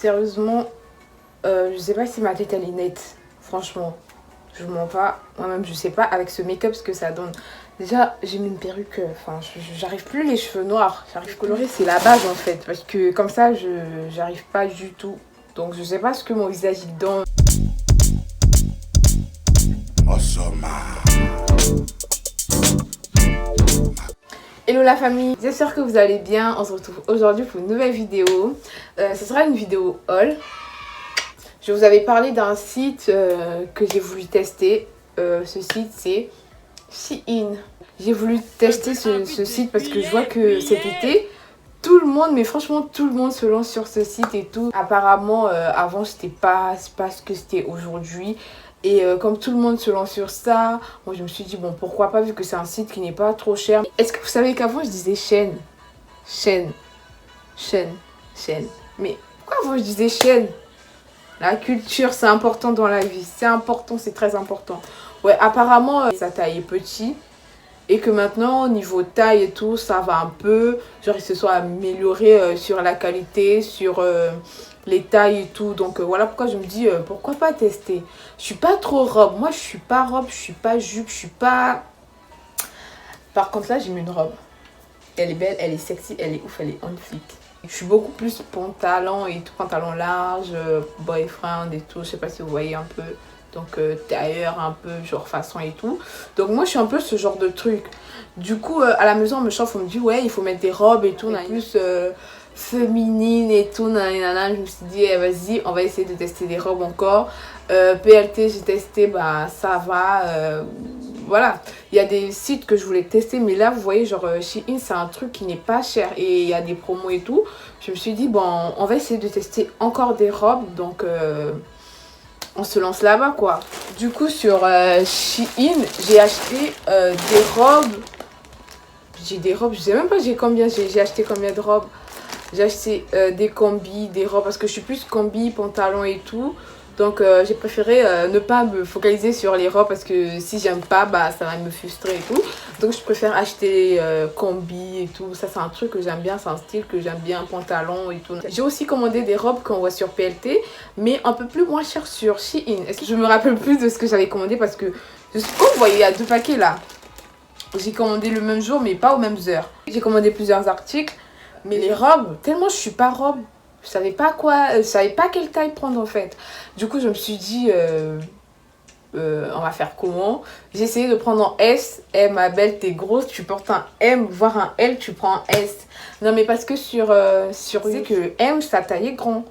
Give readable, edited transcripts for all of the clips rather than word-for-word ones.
Sérieusement, je sais pas si ma tête elle est nette. Franchement, je vous mens pas. Moi-même, je sais pas avec ce make-up ce que ça donne. Déjà, j'ai mis une perruque. Enfin, j'arrive plus les cheveux noirs. J'arrive colorer, c'est la base en fait. Parce que comme ça, j'arrive pas du tout. Donc, je sais pas ce que mon visage il donne. Hello la famille, j'espère que vous allez bien. On se retrouve aujourd'hui pour une nouvelle vidéo. Ce sera une vidéo haul. Je vous avais parlé d'un site que j'ai voulu tester. Ce site c'est Shein. J'ai voulu tester ce site parce que je vois que cet été, tout le monde, mais franchement tout le monde se lance sur ce site et tout. Apparemment avant c'était pas ce que c'était aujourd'hui. Et comme tout le monde se lance sur ça, moi je me suis dit bon pourquoi pas vu que c'est un site qui n'est pas trop cher. Est-ce que vous savez qu'avant je disais chaîne. Mais pourquoi avant je disais chaîne? La culture c'est important dans la vie, c'est important, c'est très important. Ouais apparemment sa taille est petit et que maintenant au niveau taille et tout ça va un peu. Genre ils se sont améliorés sur la qualité, sur les tailles et tout. Donc voilà pourquoi je me dis pourquoi pas tester. Je suis pas trop robe, moi je suis pas robe, je suis pas jupe, je suis pas... Par contre là j'ai mis une robe. Elle est belle, elle est sexy, elle est ouf, elle est on flic. Je suis beaucoup plus pantalon et tout, pantalon large, boyfriend et tout, je sais pas si vous voyez un peu. Donc tailleur un peu, genre façon et tout. Donc moi je suis un peu ce genre de truc. Du coup à la maison on me chauffe, on me dit ouais il faut mettre des robes et tout, plus féminine et tout, nanana. Je me suis dit vas-y on va essayer de tester des robes encore. PLT j'ai testé, bah ça va. Voilà, il y a des sites que je voulais tester, mais là vous voyez genre Shein c'est un truc qui n'est pas cher et il y a des promos et tout. Je me suis dit bon on va essayer de tester encore des robes, donc on se lance là-bas quoi. Du coup sur Shein j'ai acheté des robes. J'ai des robes, je sais même pas j'ai combien, j'ai acheté combien de robes. J'ai acheté des combis, des robes parce que je suis plus combi, pantalon et tout. Donc j'ai préféré ne pas me focaliser sur les robes parce que si j'aime pas, bah ça va me frustrer et tout. Donc je préfère acheter combi et tout. Ça c'est un truc que j'aime bien, c'est un style que j'aime bien, pantalon et tout. J'ai aussi commandé des robes qu'on voit sur PLT, mais un peu plus moins cher sur Shein. Est-ce que je me rappelle plus de ce que j'avais commandé parce que comme vous voyez, il y a deux paquets là. J'ai commandé le même jour mais pas aux mêmes heures. J'ai commandé plusieurs articles, mais les robes, tellement je suis pas robe. Je savais pas quoi, je savais pas quelle taille prendre en fait. Du coup, je me suis dit, on va faire comment? J'ai essayé de prendre en S. Ma belle, t'es grosse, tu portes un M, voire un L, tu prends un S. Non, mais parce que sur c'est que M, ça taillait grand.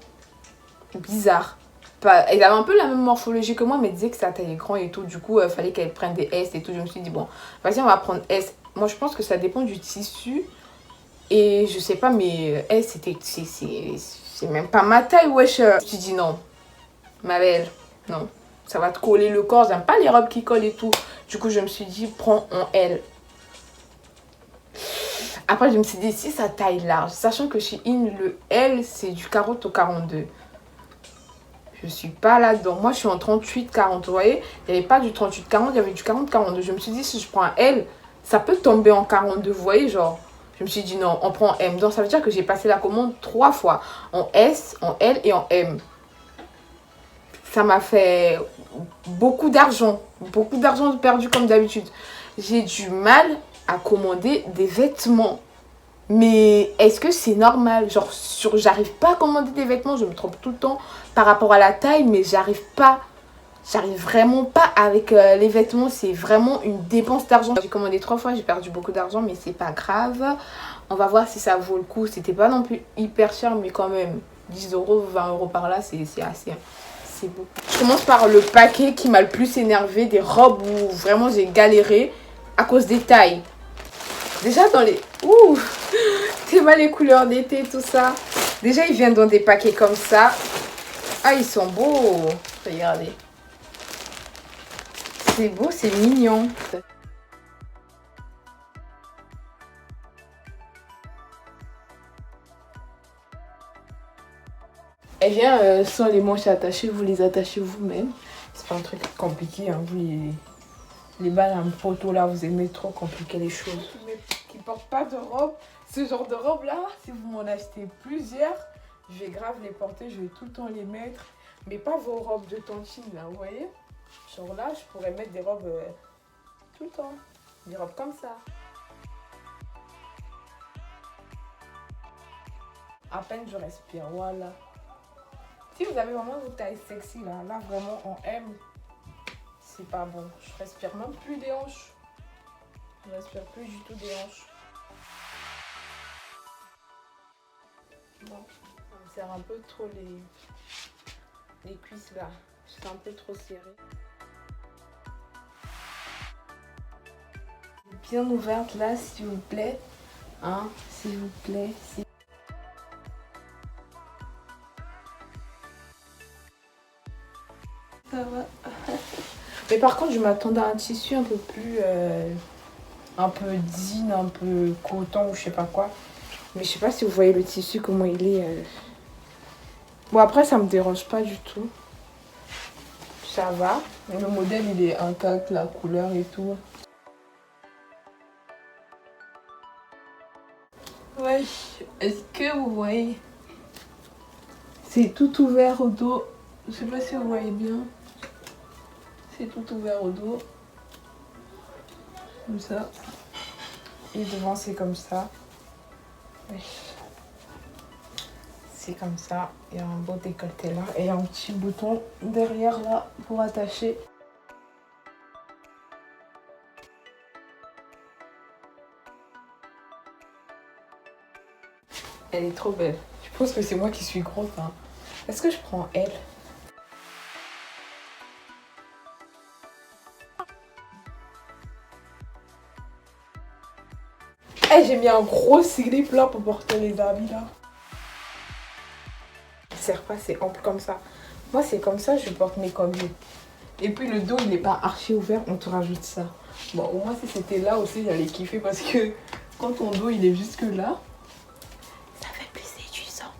Bizarre. Elle avait un peu la même morphologie que moi, mais elle disait que ça taillait grand et tout. Du coup, il fallait qu'elle prenne des S et tout. Je me suis dit, bon, vas-y, on va prendre S. Moi, je pense que ça dépend du tissu. Et je sais pas, mais elle, c'est même pas ma taille, wesh. Je me suis dit non, ma belle, non. Ça va te coller le corps, j'aime pas les robes qui collent et tout. Du coup, je me suis dit, prends en L. Après, je me suis dit, si ça taille large, sachant que chez In, le L, c'est du 40 au 42. Je suis pas là-dedans. Moi, je suis en 38-40, vous voyez. Il n'y avait pas du 38-40, il y avait du 40-42. Je me suis dit, si je prends un L, ça peut tomber en 42, vous voyez, genre. Je me suis dit non, on prend M. Donc ça veut dire que j'ai passé la commande 3 fois. En S, en L et en M. Ça m'a fait beaucoup d'argent. Beaucoup d'argent perdu comme d'habitude. J'ai du mal à commander des vêtements. Mais est-ce que c'est normal? Genre, j'arrive pas à commander des vêtements. Je me trompe tout le temps par rapport à la taille. Mais j'arrive pas. J'arrive vraiment pas avec les vêtements, c'est vraiment une dépense d'argent. J'ai commandé 3 fois, j'ai perdu beaucoup d'argent, mais c'est pas grave. On va voir si ça vaut le coup. C'était pas non plus hyper cher, mais quand même, 10 euros, 20 euros par là, c'est assez. C'est beau. Je commence par le paquet qui m'a le plus énervé, des robes où vraiment j'ai galéré à cause des tailles. Déjà dans les... Ouh, c'est mal les couleurs d'été, tout ça. Déjà, ils viennent dans des paquets comme ça. Ah, ils sont beaux. Regardez. C'est beau, c'est mignon. Elle vient sans les manches attachées, vous les attachez vous-même. C'est pas un truc compliqué, hein. Vous les balles en photo là, vous aimez trop compliquer les choses. Mais qui portent pas de robe, ce genre de robe là, si vous m'en achetez plusieurs, Je vais grave les porter, je vais tout le temps les mettre. Mais pas vos robes de tantine là, vous voyez? Genre là, je pourrais mettre des robes tout le temps. Des robes comme ça. À peine je respire, voilà. Si vous avez vraiment une taille sexy là vraiment on aime. C'est pas bon. Je respire même plus des hanches. Je respire plus du tout des hanches. Bon, ça me serre un peu trop les cuisses là. C'est un peu trop serré. Bien ouverte là, s'il vous plaît. Hein, s'il vous plaît. Ça va. Mais par contre, je m'attendais à un tissu un peu plus... un peu jean, un peu coton ou je sais pas quoi. Mais je sais pas si vous voyez le tissu, comment il est. Bon, après, ça me dérange pas du tout. Ça va. Mais le modèle, il est intact, la couleur et tout. Ouais, est-ce que vous voyez? C'est tout ouvert au dos. Je sais pas si vous voyez bien. C'est tout ouvert au dos. Comme ça. Et devant, c'est comme ça. C'est comme ça. Il y a un beau décolleté là. Et un petit bouton derrière là pour attacher. Elle est trop belle. Je pense que c'est moi qui suis grosse. Hein. Est-ce que je prends elle? Hey, j'ai mis un gros slip là pour porter les habits là. Ça sert pas, c'est ample comme ça. Moi, c'est comme ça, je porte mes combis. Et puis le dos, il n'est pas archi ouvert, on te rajoute ça. Bon, au moins, si c'était là aussi, j'allais kiffer parce que quand ton dos, il est jusque là, ça fait plus séduisant.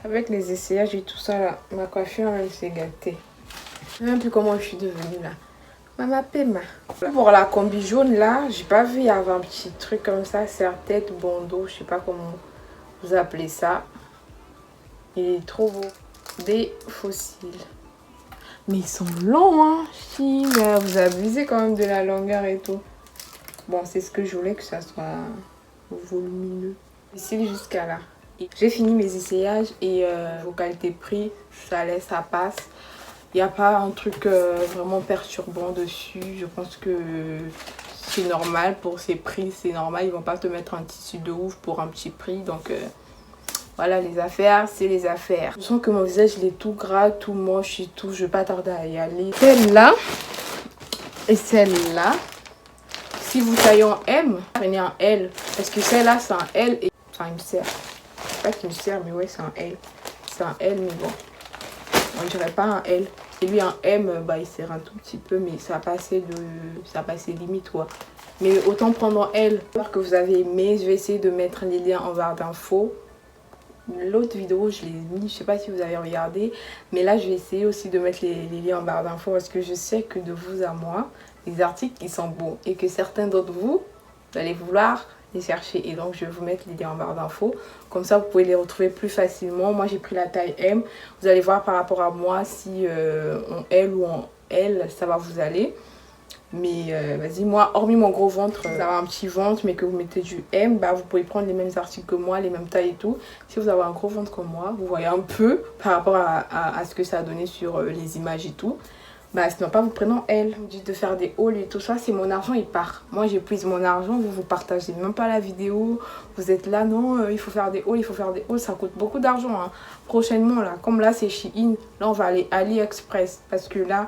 Avec les essayages et tout ça, là, ma coiffure, elle s'est gâtée. Je ne sais même plus comment je suis devenue là. Maman Pema. Pour la combi jaune là, j'ai pas vu, il y avait un petit truc comme ça, serre-tête, bandeau, je sais pas comment vous appelez ça. Il est trop beau. Des fossiles. Mais ils sont longs, hein. Si, mais vous abusez quand même de la longueur et tout. Bon, c'est ce que je voulais, que ça soit volumineux. Ici jusqu'à là. J'ai fini mes essayages et vos qualité-prix, ça allait, ça passe. Il n'y a pas un truc vraiment perturbant dessus. Je pense que c'est normal pour ces prix. C'est normal. Ils ne vont pas te mettre un tissu de ouf pour un petit prix. Donc voilà, les affaires, c'est les affaires. Je sens que mon visage, il est tout gras, tout moche et tout. Je ne vais pas tarder à y aller. Celle-là et celle-là. Si vous taillez en M, prenez un L. Parce que celle-là, c'est un L. Et... Enfin, il me sert. Pas qu'il me sert, mais ouais, c'est un L. C'est un L, mais bon. On dirait pas un L. Et lui, un M, bah, il sert un tout petit peu, mais ça a passé limite, quoi. Mais autant prendre un L. J'espère que vous avez aimé. Je vais essayer de mettre les liens en barre d'infos. L'autre vidéo, je l'ai mis, je sais pas si vous avez regardé. Mais là, je vais essayer aussi de mettre les liens en barre d'infos parce que je sais que de vous à moi, les articles, ils sont bons. Et que certains d'entre vous, vous allez vouloir les chercher. Et donc, je vais vous mettre les liens en barre d'infos. Comme ça, vous pouvez les retrouver plus facilement. Moi, j'ai pris la taille M. Vous allez voir par rapport à moi si en L ou en L, ça va vous aller. Mais vas-y, moi, hormis mon gros ventre, vous avez un petit ventre, mais que vous mettez du M, bah, vous pouvez prendre les mêmes articles que moi, les mêmes tailles et tout. Si vous avez un gros ventre comme moi, vous voyez un peu par rapport à ce que ça a donné sur les images et tout. Bah, sinon pas vous prenez en L. Vous dites de faire des hauls et tout ça, c'est mon argent, il part. Moi, j'épuise mon argent, vous partagez même pas la vidéo. Vous êtes là, non, il faut faire des hauls, il faut faire des hauls. Ça coûte beaucoup d'argent. Hein. Prochainement, là, comme là, c'est Shein. Là, on va aller AliExpress. Parce que là,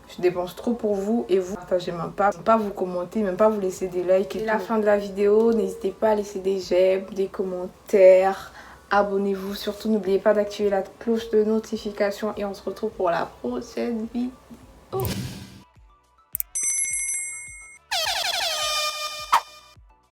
je dépense trop pour vous et vous partagez même pas vous commenter, même pas vous laisser des likes. Et la fin de la vidéo, n'hésitez pas à laisser des j'aime, des commentaires. Abonnez-vous, surtout n'oubliez pas d'activer la cloche de notification et on se retrouve pour la prochaine vidéo.